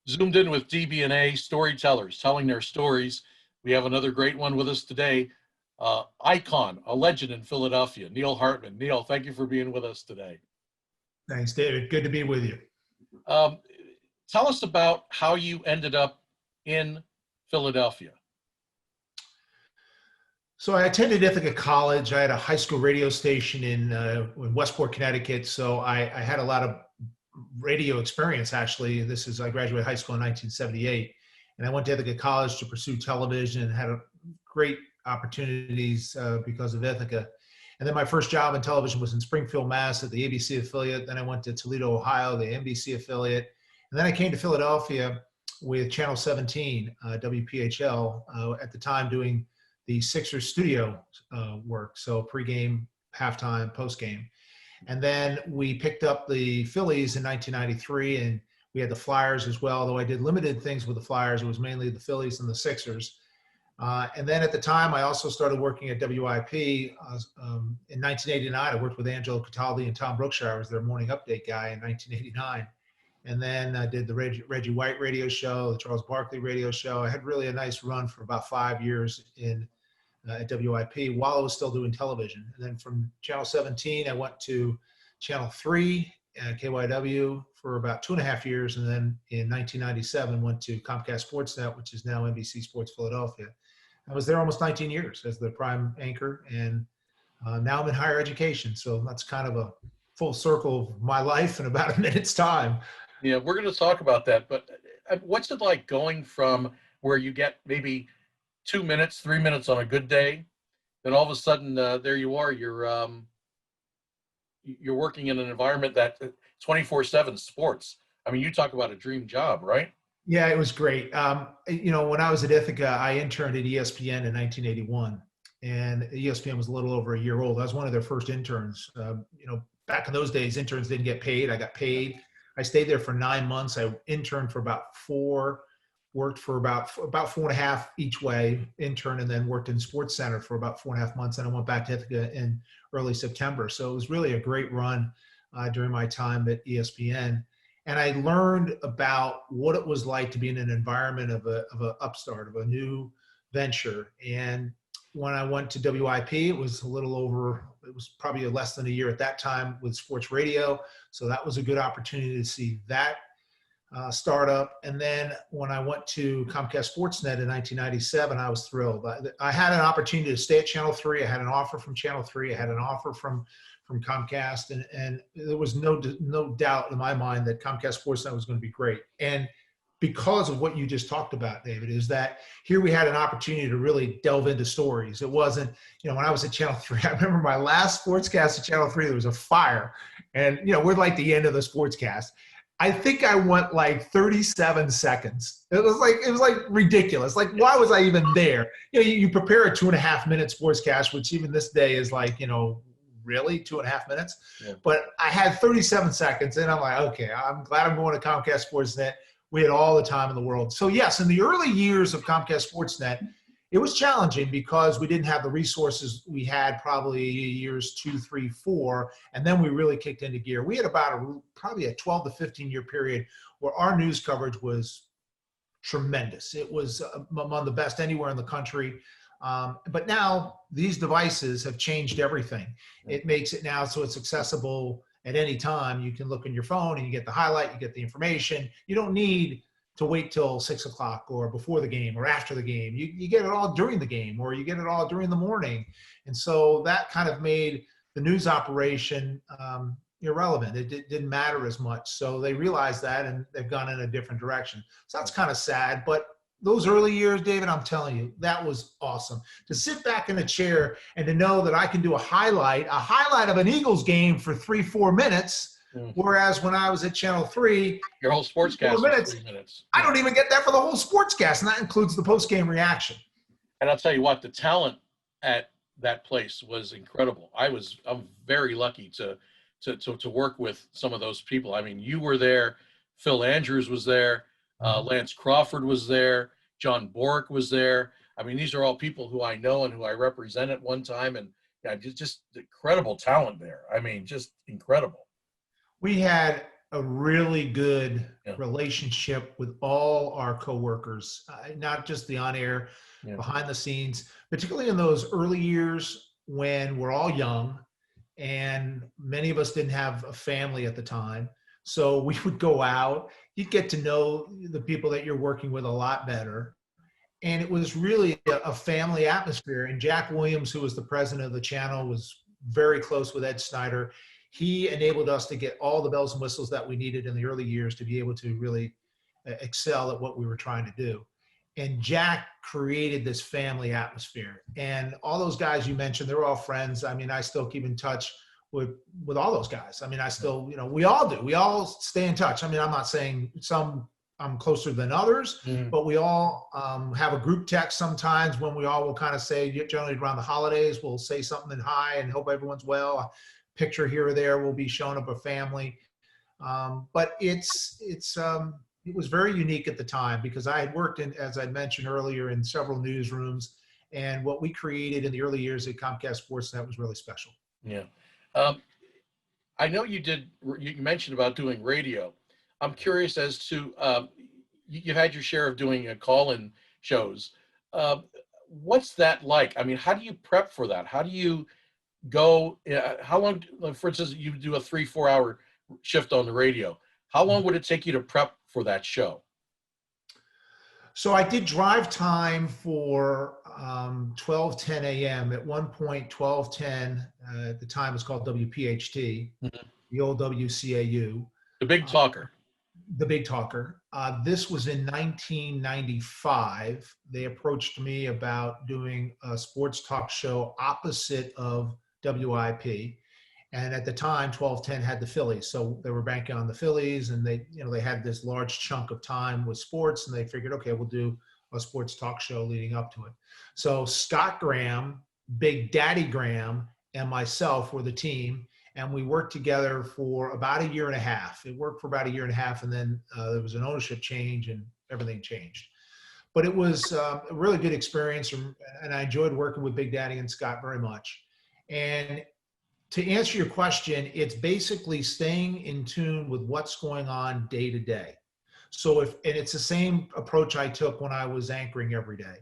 Zoomed in with DB&A storytellers telling their stories. We have another great one with us today. Icon, a legend in Philadelphia, Neil Hartman. Neil, thank you for being with us today. Thanks, David. Good to be with you. Tell us about how you ended up in Philadelphia. So I attended Ithaca College. I had a high school radio station in Westport, Connecticut. So I had a lot of radio experience, actually. I graduated high school in 1978. And I went to Ithaca College to pursue television and had great opportunities because of Ithaca. And then my first job in television was in Springfield, Mass. at the ABC affiliate. Then I went to Toledo, Ohio, the NBC affiliate. And then I came to Philadelphia with Channel 17, WPHL, at the time doing the Sixers studio work. So pregame, halftime, postgame. And then we picked up the Phillies in 1993, and we had the Flyers as well. Though I did limited things with the Flyers, it was mainly the Phillies and the Sixers. And then at the time, I also started working at WIP. In 1989, I worked with Angelo Cataldi and Tom Brookshire. I was their morning update guy in 1989. And then I did the Reggie White radio show, the Charles Barkley radio show. I had really a nice run for about 5 years at WIP while I was still doing television. And then from Channel 17, I went to Channel 3, KYW, for about 2.5 years. And then in 1997, went to Comcast Sportsnet, which is now NBC Sports Philadelphia. I was there almost 19 years as the prime anchor, and now I'm in higher education. So that's kind of a full circle of my life in about a minute's time. Yeah, we're going to talk about that. But what's it like going from where you get maybe 2 minutes, 3 minutes on a good day, then all of a sudden there you are, you're working in an environment that 24/7 sports. I mean, you talk about a dream job, right? Yeah, it was great. When I was at Ithaca, I interned at ESPN in 1981, and ESPN was a little over a year old. I was one of their first interns. Back in those days, interns didn't get paid. I got paid. I stayed there for 9 months. I interned for about 4, worked for about 4.5 each way, intern, and then worked in Sports Center for about 4.5 months. And I went back to Ithaca in early September. So it was really a great run during my time at ESPN. And I learned about what it was like to be in an environment of a upstart, of a new venture. And when I went to WIP, it was probably less than a year at that time with sports radio. So that was a good opportunity to see that startup. And then when I went to Comcast Sportsnet in 1997, I was thrilled. I had an opportunity to stay at Channel 3. I had an offer from Channel 3. I had an offer from Comcast, and there was no doubt in my mind that Comcast Sportsnet was going to be great. And because of what you just talked about, David, is that here we had an opportunity to really delve into stories. It wasn't, when I was at Channel 3, I remember my last sportscast at Channel 3, there was a fire, and we're like the end of the sportscast. I think I went like 37 seconds. It was like ridiculous. Like, why was I even there? You prepare a 2.5 minute sportscast, which even this day is like, really 2.5 minutes. Yeah. But I had 37 seconds, and I'm like, okay, I'm glad I'm going to Comcast Sportsnet. We had all the time in the world. So yes, in the early years of Comcast Sportsnet, it was challenging because we didn't have the resources we had probably years 2, 3, 4, and then we really kicked into gear. We had probably a 12 to 15 year period where our news coverage was tremendous. It was among the best anywhere in the country. But now these devices have changed everything. It makes it now so it's accessible at any time. You can look on your phone and you get the highlight, you get the information. You don't need to wait till 6 o'clock or before the game or after the game. You get it all during the game, or you get it all during the morning. And so that kind of made the news operation irrelevant. It didn't matter as much. So they realized that, and they've gone in a different direction. So that's kind of sad. But those early years, David, I'm telling you, that was awesome. To sit back in a chair and to know that I can do a highlight of an Eagles game for 3-4 minutes. Whereas when I was at Channel 3, your whole sportscast was 3 minutes. I don't even get that for the whole sportscast, and that includes the post-game reaction. And I'll tell you what, the talent at that place was incredible. I'm very lucky to work with some of those people. I mean, you were there, Phil Andrews was there, Lance Crawford was there, John Bork was there. I mean, these are all people who I know and who I represent at one time, and just incredible talent there. I mean, just incredible. We had a really good Yeah. relationship with all our coworkers, not just the on air, Yeah. behind the scenes, particularly in those early years when we're all young and many of us didn't have a family at the time. So we would go out, you'd get to know the people that you're working with a lot better. And it was really a family atmosphere. And Jack Williams, who was the president of the channel, was very close with Ed Snyder. He enabled us to get all the bells and whistles that we needed in the early years to be able to really excel at what we were trying to do. And Jack created this family atmosphere. And all those guys you mentioned, they're all friends. I mean, I still keep in touch with all those guys. I mean, I still, we all do. We all stay in touch. I mean, I'm not saying some I'm closer than others, but we all have a group text sometimes when we all will kind of say, generally around the holidays, we'll say something hi and hope everyone's well. A picture here or there will be showing up a family. But it was very unique at the time because I had worked in, as I mentioned earlier, in several newsrooms, and what we created in the early years at Comcast Sportsnet was really special. Yeah. I know you mentioned about doing radio. I'm curious as to, you've had your share of doing call-in shows. What's that like? I mean, how do you prep for that? How do you go, how long, for instance, you do a 3-4 hour shift on the radio. How long would it take you to prep for that show? So I did drive time for 12:10 a.m. At one point, 12:10, at the time it was called WPHT, the old WCAU. The Big Talker. The Big Talker. This was in 1995. They approached me about doing a sports talk show opposite of WIP. And at the time, 12:10 had the Phillies. So they were banking on the Phillies, and they had this large chunk of time with sports, and they figured, okay, we'll do a sports talk show leading up to it. So Scott Graham, Big Daddy Graham, and myself were the team, and we worked together for about a year and a half. It worked for about a year and a half, and then there was an ownership change, and everything changed. But it was a really good experience, and I enjoyed working with Big Daddy and Scott very much. And to answer your question, it's basically staying in tune with what's going on day to day. So and it's the same approach I took when I was anchoring every day.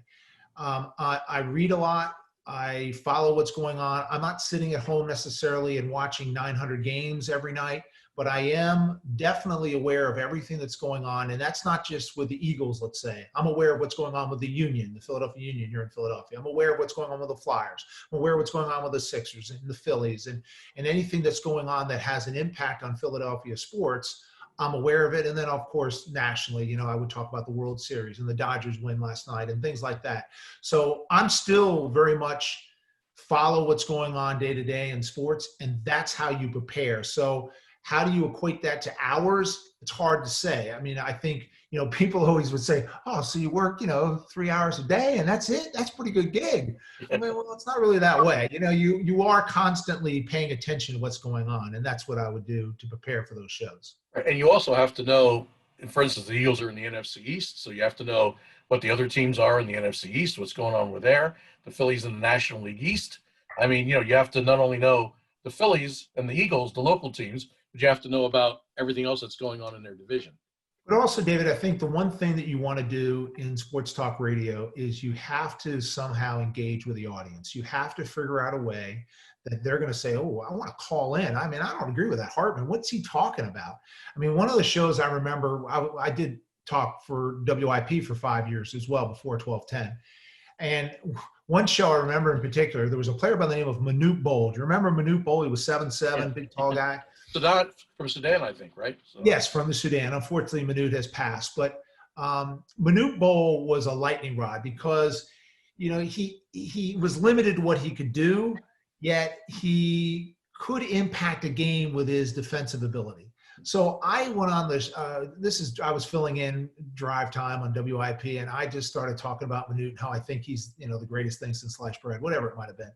I read a lot. I follow what's going on. I'm not sitting at home necessarily and watching 900 games every night, but I am definitely aware of everything that's going on. And that's not just with the Eagles, let's say. I'm aware of what's going on with the Union, the Philadelphia Union here in Philadelphia. I'm aware of what's going on with the Flyers. I'm aware of what's going on with the Sixers and the Phillies and anything that's going on that has an impact on Philadelphia sports. I'm aware of it. And then, of course, nationally, I would talk about the World Series and the Dodgers win last night and things like that. So I'm still very much follow what's going on day to day in sports, and that's how you prepare. So how do you equate that to hours? It's hard to say. I mean, I think, people always would say, oh, so you work, 3 hours a day and that's it? That's a pretty good gig. I mean, well, it's not really that way. You are constantly paying attention to what's going on, and that's what I would do to prepare for those shows. And you also have to know, for instance, the Eagles are in the NFC East, so you have to know what the other teams are in the NFC East, what's going on with there. The Phillies in the National League East. I mean, you have to not only know the Phillies and the Eagles, the local teams, but you have to know about everything else that's going on in their division. But also, David, I think the one thing that you want to do in sports talk radio is you have to somehow engage with the audience. You have to figure out a way that they're going to say, oh, I want to call in. I mean, I don't agree with that Hartman. What's he talking about? I mean, one of the shows I remember, I did talk for WIP for 5 years as well before 12:10. And one show I remember in particular, there was a player by the name of Manute Bol. Do you remember Manute Bol? He was 7'7", big, tall guy. From Sudan, I think, right? So. Yes, from the Sudan. Unfortunately, Manute has passed. But Manute Bol was a lightning rod because, he was limited to what he could do, yet he could impact a game with his defensive ability. So I went on this, I was filling in drive time on WIP, and I just started talking about Manute and how I think he's, the greatest thing since sliced bread, whatever it might have been.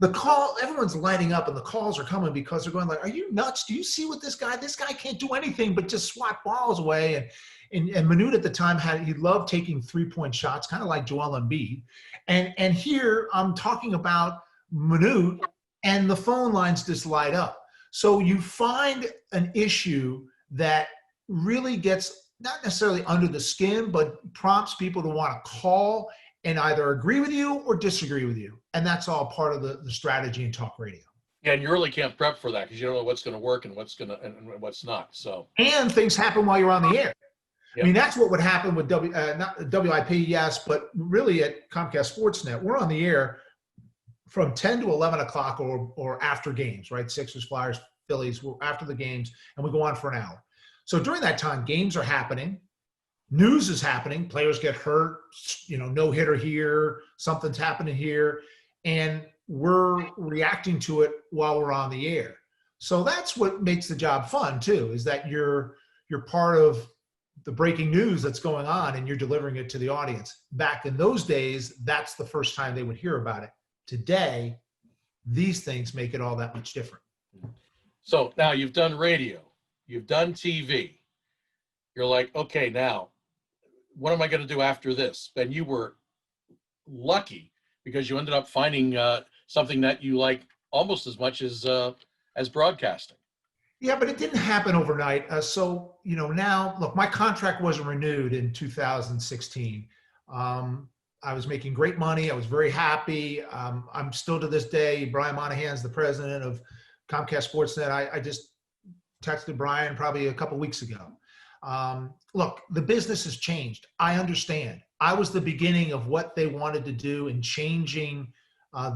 The call, everyone's lighting up and the calls are coming because they're going like, are you nuts? Do you see what this guy can't do anything but just swat balls away. And Manute at the time he loved taking 3-point shots, kind of like Joel Embiid. And here I'm talking about Manute and the phone lines just light up. So you find an issue that really gets not necessarily under the skin, but prompts people to want to call and either agree with you or disagree with you. And that's all part of the strategy in talk radio. Yeah, and you really can't prep for that because you don't know what's going to work and and what's not. So, And things happen while you're on the air. I yeah. mean, that's what would happen with not WIP, yes, but really at Comcast Sportsnet, we're on the air from 10 to 11 o'clock or after games, right? Sixers, Flyers, Phillies, we're after the games, and we go on for an hour. So during that time, games are happening, news is happening, players get hurt, no hitter here, something's happening here, and we're reacting to it while we're on the air. So that's what makes the job fun too, is that you're part of the breaking news that's going on and you're delivering it to the audience. Back in those days, that's the first time they would hear about it. Today, these things make it all that much different. So now you've done radio, you've done TV. You're like, okay, now what am I going to do after this? And you were lucky because you ended up finding something that you like almost as much as broadcasting. Yeah, but it didn't happen overnight. So, now, look, my contract wasn't renewed in 2016. I was making great money. I was very happy. I'm still to this day, Brian Monahan's the president of Comcast Sportsnet. I just texted Brian probably a couple weeks ago. Look, the business has changed. I understand. I was the beginning of what they wanted to do in changing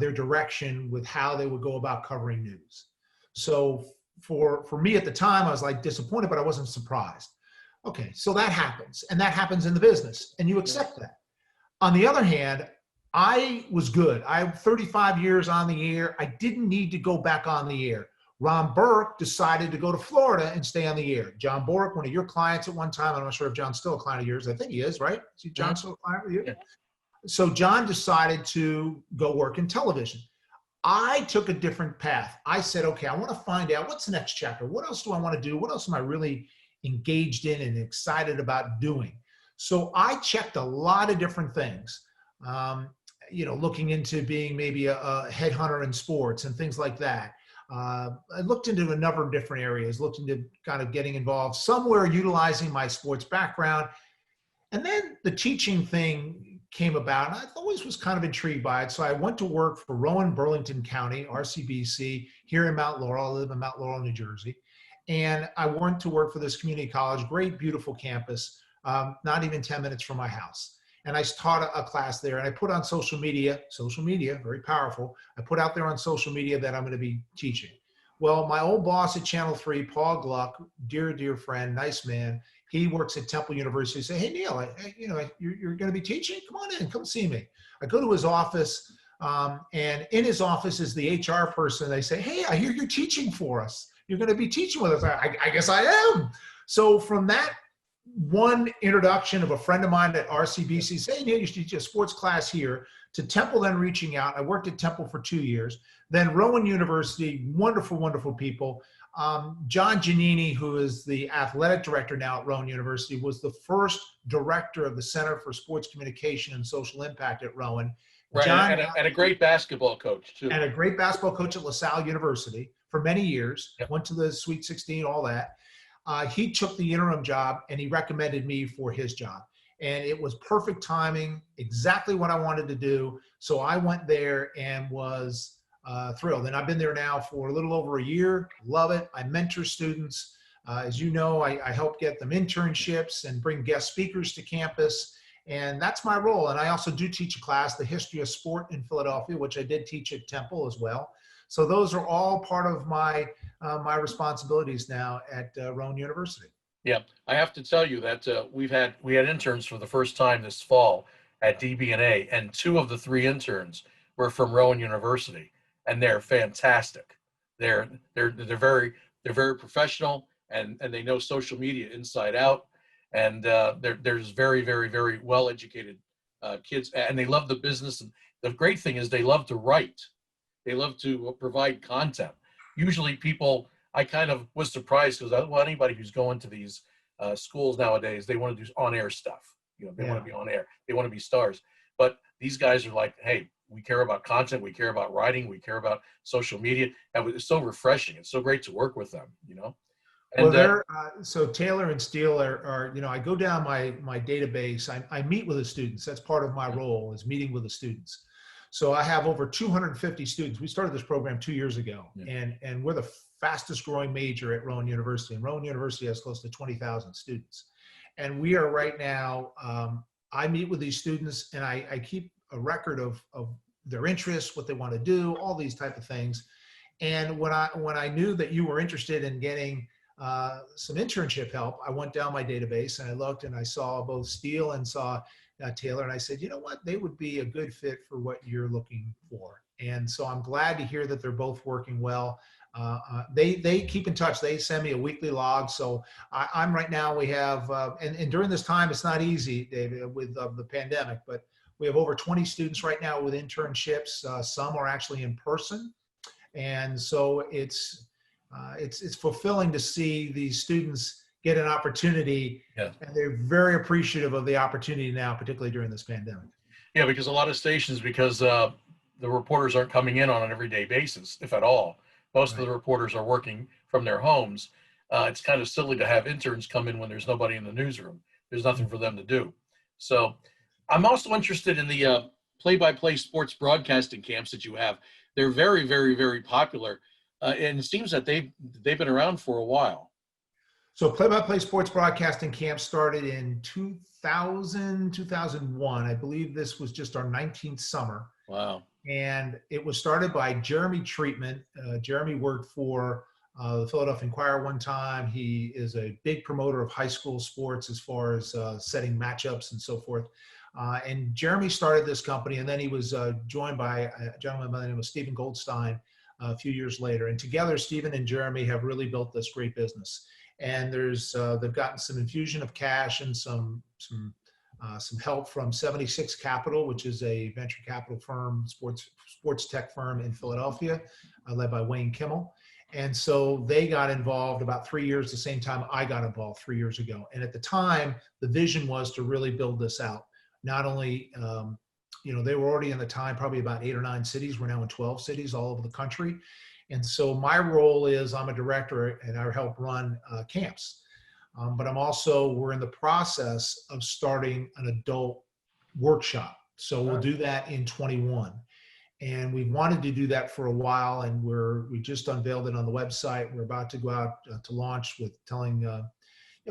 their direction with how they would go about covering news. So for me at the time, I was like disappointed, but I wasn't surprised. Okay, so that happens, and that happens in the business, and you accept that. On the other hand, I was good. I have 35 years on the air. I didn't need to go back on the air. Ron Burke decided to go to Florida and stay on the air. John Bork, one of your clients at one time, I'm not sure if John's still a client of yours. I think he is, right? Is John still a client with you? Yeah. So John decided to go work in television. I took a different path. I said, okay, I want to find out what's the next chapter. What else do I want to do? What else am I really engaged in and excited about doing? So I checked a lot of different things, looking into being maybe a headhunter in sports and things like that. I looked into a number of different areas, looked into kind of getting involved somewhere utilizing my sports background. And then the teaching thing came about, and I always was kind of intrigued by it. So I went to work for Rowan Burlington County, RCBC, here in Mount Laurel. I live in Mount Laurel, New Jersey. And I went to work for this community college, great, beautiful campus, not even 10 minutes from my house. And I taught a class there, and I put on social media, very powerful. I put out there on social media that I'm going to be teaching. Well, my old boss at Channel 3, Paul Gluck, dear friend, nice man, he works at Temple University. He said, hey, Neil, you're going to be teaching? Come on in, come see me. I go to his office, and in his office is the HR person. They say, hey, I hear you're teaching for us. You're going to be teaching with us. I guess I am. So from that one introduction of a friend of mine at RCBC saying, hey, you should teach a sports class here, to Temple then reaching out. I worked at Temple for 2 years. Then Rowan University, wonderful people. John Giannini, who is the athletic director now at Rowan University, was the first director of the Center for Sports Communication and Social Impact at Rowan. Right, John, and a great basketball coach, too. And a great basketball coach at LaSalle University for many years. Yep. Went to the Sweet 16, all that. He took the interim job, and he recommended me for his job. And it was perfect timing, exactly what I wanted to do. So I went there and was thrilled. And I've been there now for a little over a year. Love it. I mentor students. As you know, I help get them internships and bring guest speakers to campus. And that's my role. And I also do teach a class, the history of sport in Philadelphia, which I did teach at Temple as well. So those are all part of my responsibilities now at Rowan University. Yeah, I have to tell you that we had interns for the first time this fall at DB&A, and 2 of the 3 interns were from Rowan University, and they're fantastic. They're very professional, and they know social media inside out, and there's very well educated kids, and they love the business. And the great thing is they love to write. They love to provide content. Usually people, I kind of was surprised because anybody who's going to these schools nowadays, they want to do on-air stuff. They want to be on air. They want to be stars. But these guys are like, hey, we care about content. We care about writing. We care about social media. And it's so refreshing. It's so great to work with them, Well, And so Taylor and Steele are, I go down my database. I meet with the students. That's part of my role, is meeting with the students. So I have over 250 students. We started this program 2 years ago, yeah. and we're the fastest growing major at Rowan University. And Rowan University has close to 20,000 students. And we are right now, I meet with these students, and I keep a record of their interests, what they want to do, all these type of things. And when I knew that you were interested in getting some internship help, I went down my database and I looked and I saw both Steele and saw Taylor, and I said, you know what, they would be a good fit for what you're looking for. And so I'm glad to hear that they're both working well. They keep in touch. They send me a weekly log. So I'm right now, we have, and during this time, it's not easy, David, with the pandemic, but we have over 20 students right now with internships. Some are actually in person. And so it's fulfilling to see these students get an opportunity, Yeah. and they're very appreciative of the opportunity now, particularly during this pandemic. Yeah, because a lot of stations, because the reporters aren't coming in on an everyday basis, if at all. Most of the reporters are working from their homes. It's kind of silly to have interns come in when there's nobody in the newsroom. There's nothing for them to do. So I'm also interested in the play-by-play sports broadcasting camps that you have. They're very, very, very popular. And it seems that they've been around for a while. So play-by-play sports broadcasting camp started in 2000, 2001. I believe this was just our 19th summer. Wow. And it was started by Jeremy Treatment. Jeremy worked for the Philadelphia Inquirer one time. He is a big promoter of high school sports as far as setting matchups and so forth. And Jeremy started this company, and then he was joined by a gentleman by the name of Stephen Goldstein a few years later. And together, Stephen and Jeremy have really built this great business. And they've gotten some infusion of cash and some help from 76 Capital, which is a venture capital firm, sports tech firm in Philadelphia, led by Wayne Kimmel. And so they got involved about 3 years, the same time I got involved 3 years ago. And at the time, the vision was to really build this out. Not only, they were already in the time, probably about 8 or 9 cities. We're now in 12 cities all over the country. And so my role is I'm a director, and I help run camps. But we're in the process of starting an adult workshop. So we'll do that in 21. And we've wanted to do that for a while, and we just unveiled it on the website. We're about to go out to launch with telling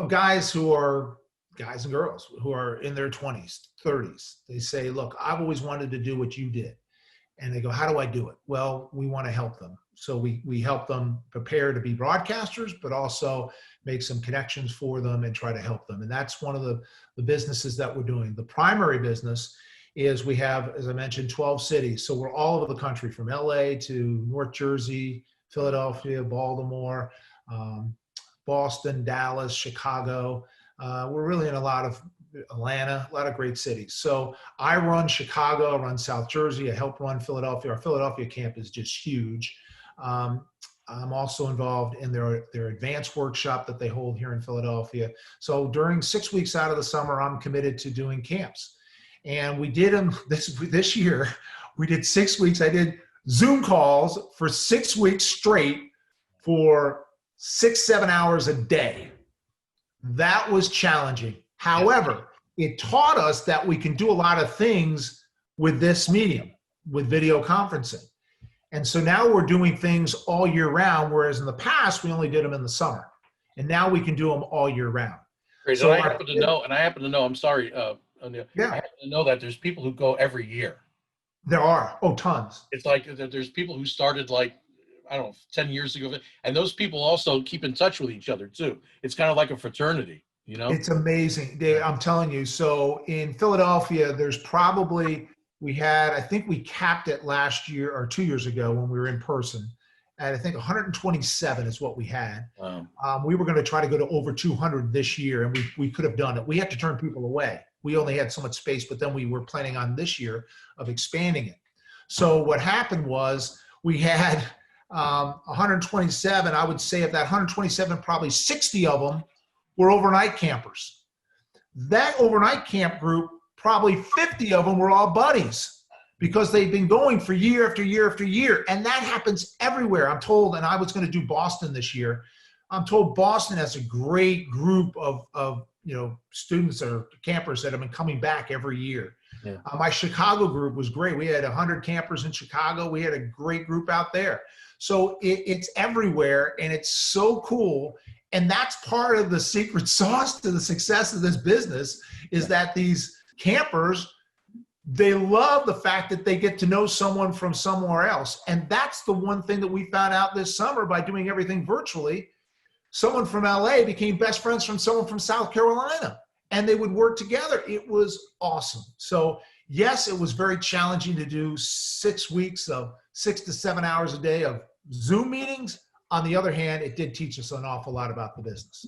guys and girls who are in their 20s, 30s. They say, look, I've always wanted to do what you did. And they go, how do I do it? Well, we want to help them. So we help them prepare to be broadcasters, but also make some connections for them and try to help them. And that's one of the businesses that we're doing. The primary business is we have, as I mentioned, 12 cities. So we're all over the country, from LA to North Jersey, Philadelphia, Baltimore, Boston, Dallas, Chicago. We're really in a lot of Atlanta, a lot of great cities. So I run Chicago, I run South Jersey, I help run Philadelphia. Our Philadelphia camp is just huge. I'm also involved in their advanced workshop that they hold here in Philadelphia. So during 6 weeks out of the summer, I'm committed to doing camps. And we did them this year. We did 6 weeks. I did Zoom calls for 6 weeks straight for 6-7 hours a day. That was challenging. However, it taught us that we can do a lot of things with this medium, with video conferencing. And so now we're doing things all year round, whereas in the past, we only did them in the summer. And now we can do them all year round. Great. So I happen to know, I'm sorry, Neil, yeah. I happen to know that there's people who go every year. There are. Oh, tons. It's like there's people who started 10 years ago. And those people also keep in touch with each other too. It's kind of like a fraternity, It's amazing, Dave. I'm telling you. So in Philadelphia, there's probably, I think we capped it last year or 2 years ago when we were in person. And I think 127 is what we had. Wow. We were going to try to go to over 200 this year, and we could have done it. We had to turn people away. We only had so much space, but then we were planning on this year of expanding it. So what happened was we had 127. I would say of that 127, probably 60 of them were overnight campers. That overnight camp group, probably 50 of them were all buddies because they've been going for year after year after year. And that happens everywhere, I'm told. And I was going to do Boston this year. I'm told Boston has a great group of students or campers that have been coming back every year. Yeah. My Chicago group was great. We had 100 campers in Chicago. We had a great group out there. So it's everywhere, and it's so cool. And that's part of the secret sauce to the success of this business is that these campers, they love the fact that they get to know someone from somewhere else. And that's the one thing that we found out this summer by doing everything virtually. Someone from LA became best friends from someone from South Carolina, and they would work together. It was awesome. So yes, it was very challenging to do 6 weeks of 6 to 7 hours a day of Zoom meetings. On the other hand, it did teach us an awful lot about the business.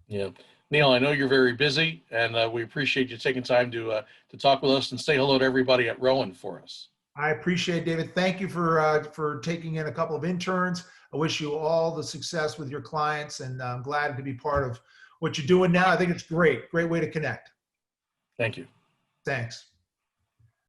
Yeah. Neil, I know you're very busy, and we appreciate you taking time to talk with us, and say hello to everybody at Rowan for us. I appreciate it, David. Thank you for taking in a couple of interns. I wish you all the success with your clients, and I'm glad to be part of what you're doing now. I think it's great. Great way to connect. Thank you. Thanks.